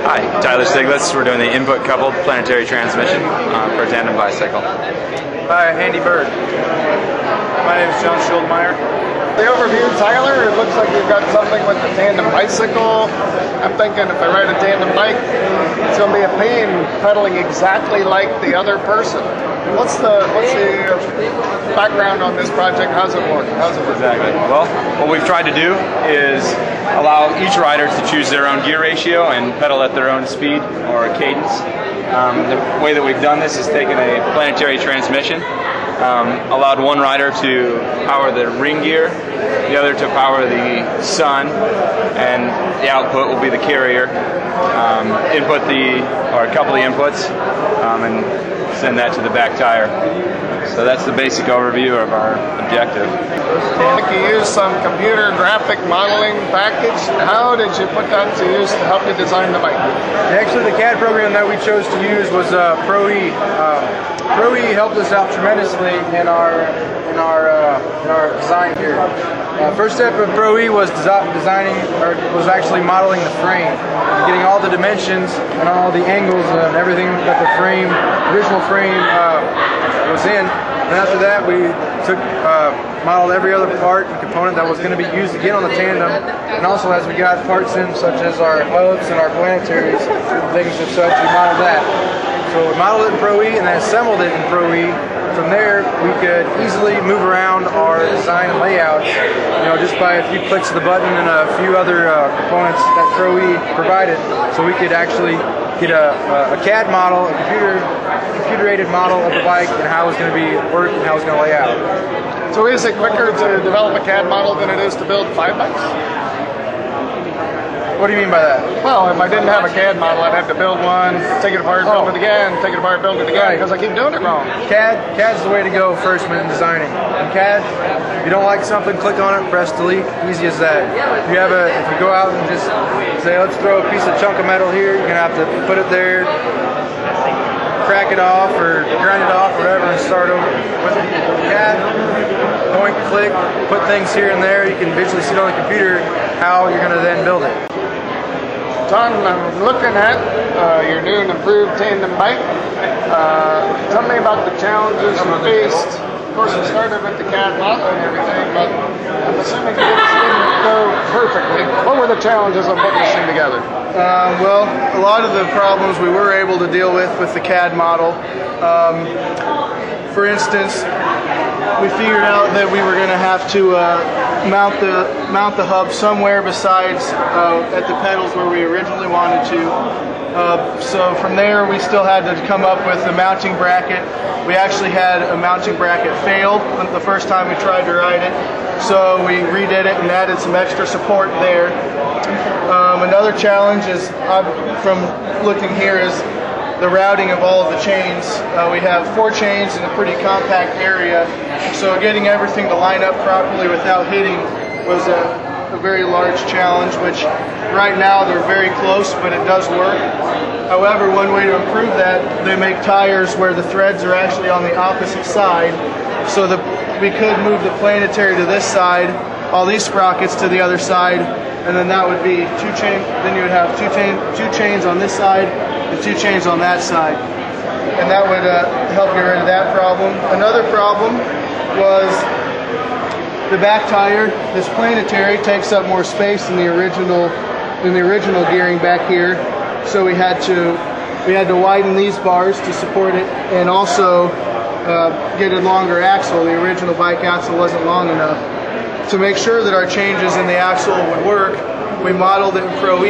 Hi, Tyler Stiglitz. We're doing the input coupled planetary transmission for a tandem bicycle. Hi, Andy Bird. My name is John Schildmeyer. The overview, Tyler, it looks like you've got something with the tandem bicycle. I'm thinking if I ride a tandem bike, it's going to be a pain pedaling exactly like the other person. What's the background on this project? How's it work? Exactly. Well, what we've tried to do is allow each rider to choose their own gear ratio and pedal at their own speed or cadence. The way that we've done this is taken a planetary transmission, allowed one rider to power the ring gear, the other to power the sun, and the output will be the carrier. Couple the inputs, and send that to the back tire. So that's the basic overview of our objective. I think you used some computer graphic modeling package. How did you put that to use to help you design the bike? Actually, the CAD program that we chose to use was Proj. Proj helped us out tremendously in our design here. First step of Proj was actually modeling the frame, getting all the dimensions and all the angles and everything that the original frame was in. And after that, we modeled every other part and component that was going to be used again on the tandem. And also, as we got parts in, such as our hubs and our planetaries, things of such, we modeled that. So we modeled it in Proj and then assembled it in Proj. From there, we could easily move around our design and layout, just by a few clicks of the button and a few other components that Proj provided. So we could actually get a CAD model, a computer-aided model of the bike and how it's going to be work and how it's going to lay out. So is it quicker to develop a CAD model than it is to build 5 bikes? What do you mean by that? Well, if I didn't have a CAD model, I'd have to build one, take it apart, build it again, take it apart, build it again, because I keep doing it wrong. CAD's the way to go first when designing. In CAD, if you don't like something, click on it, press delete, easy as that. If you go out and just say, let's throw a chunk of metal here, you're gonna have to put it there, crack it off or grind it off, whatever, and start over. With CAD, point, click, put things here and there. You can visually see on the computer how you're gonna then build it. Tom, I'm looking at your new and improved tandem bike. Tell me about the challenges you faced. Of course, it started with the CAD model and everything, but I'm assuming this didn't go perfectly. What were the challenges of putting this thing together? Well, a lot of the problems we were able to deal with the CAD model. For instance, we figured out that we were going to have to mount the hub somewhere besides at the pedals where we originally wanted to. So from there, we still had to come up with a mounting bracket. We actually had a mounting bracket fail the first time we tried to ride it, so we redid it and added some extra support there. Another challenge is, from looking here, is the routing of all of the chains. We have 4 chains in a pretty compact area, so getting everything to line up properly without hitting was a very large challenge, which right now they're very close, but it does work. However, one way to improve that, they make tires where the threads are actually on the opposite side, so that we could move the planetary to this side, all these sprockets to the other side, and then that would be 2 chains. Then you would have two chains on this side and 2 chains on that side, and that would help get rid of that problem. Another problem was the back tire. This planetary takes up more space than the original gearing back here, so we had to widen these bars to support it, and also get a longer axle. The original bike axle wasn't long enough. To make sure that our changes in the axle would work, we modeled it in Proj.